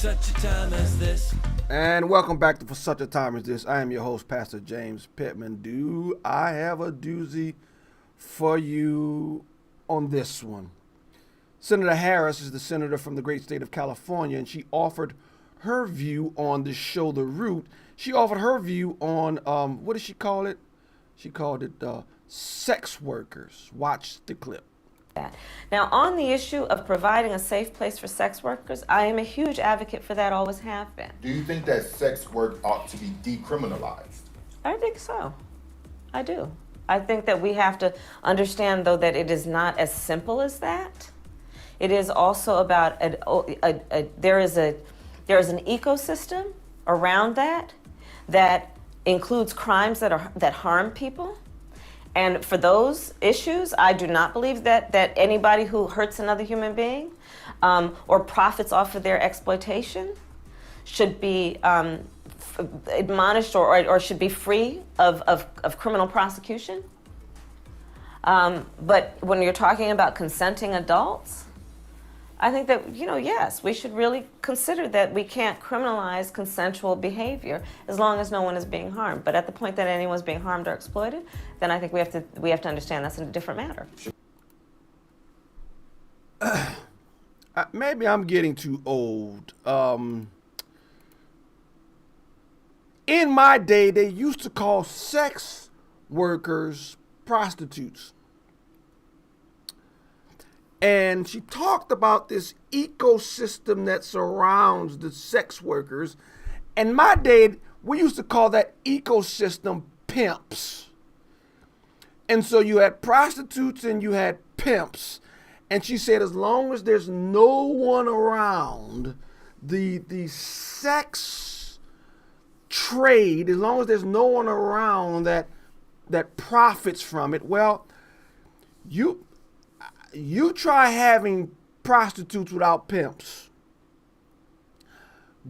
such a time as this. And welcome back to For Such a Time as This. I am your host, Pastor James Pittman. Do I have a doozy for you on this one? Senator Harris is the senator from the great state of California, and she offered her view on the show The Root. She offered her view on, what did she call it? She called it sex workers. Watch the clip. Now, on the issue of providing a safe place for sex workers, I am a huge advocate for that, always have been. Do you think that sex work ought to be decriminalized? I think so. I do. I think that we have to understand, though, that it is not as simple as that. It is also about there is an ecosystem around that includes crimes that harm people. And for those issues, I do not believe that anybody who hurts another human being or profits off of their exploitation should be admonished or should be free of criminal prosecution. But when you're talking about consenting adults, I think that, yes, we should really consider that we can't criminalize consensual behavior as long as no one is being harmed. But at the point that anyone's being harmed or exploited, then I think we have to understand that's a different matter. Maybe I'm getting too old. In my day, they used to call sex workers prostitutes. And she talked about this ecosystem that surrounds the sex workers. In my day, we used to call that ecosystem pimps. And so you had prostitutes and you had pimps. And she said as long as there's no one around, the sex trade, as long as there's no one around that profits from it, well, you try having prostitutes without pimps.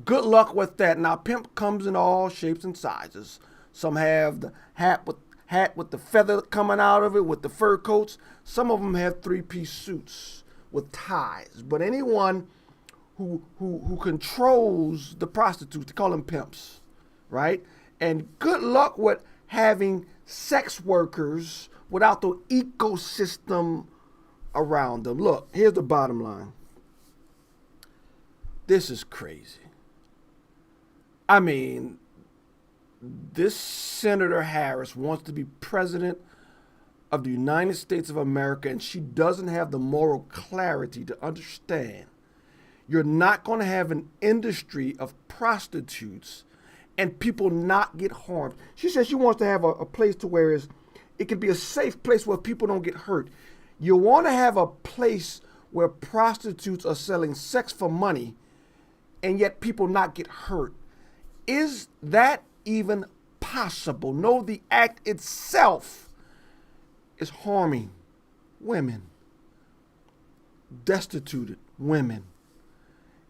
Good luck with that. Now, pimp comes in all shapes and sizes. Some have the hat with the feather coming out of it, with the fur coats. Some of them have three-piece suits with ties. But anyone who controls the prostitutes, they call them pimps, right? And good luck with having sex workers without the ecosystem around them. Look, here's the bottom line. This is crazy. I mean, this Senator Harris wants to be president of the United States of America, and she doesn't have the moral clarity to understand you're not going to have an industry of prostitutes and people not get harmed. She says she wants to have a place to where it can be a safe place where people don't get hurt. You want to have a place where prostitutes are selling sex for money and yet people not get hurt. Is that even possible? No, the act itself is harming women, destituted women.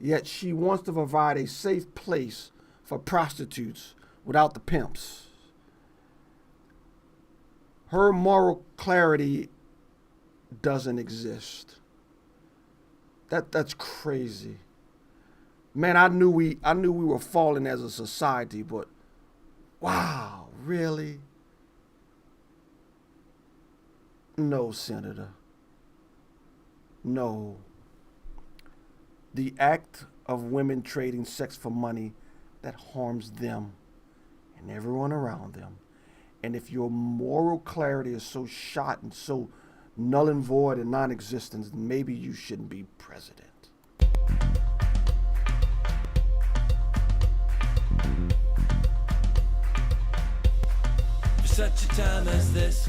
Yet she wants to provide a safe place for prostitutes without the pimps. Her moral clarity doesn't exist. That's crazy. Man, I knew we were falling as a society, but wow, really? No, Senator. No. The act of women trading sex for money, that harms them and everyone around them. And if your moral clarity is so shot and so null and void and non-existent, then maybe you shouldn't be president. For such a time as this.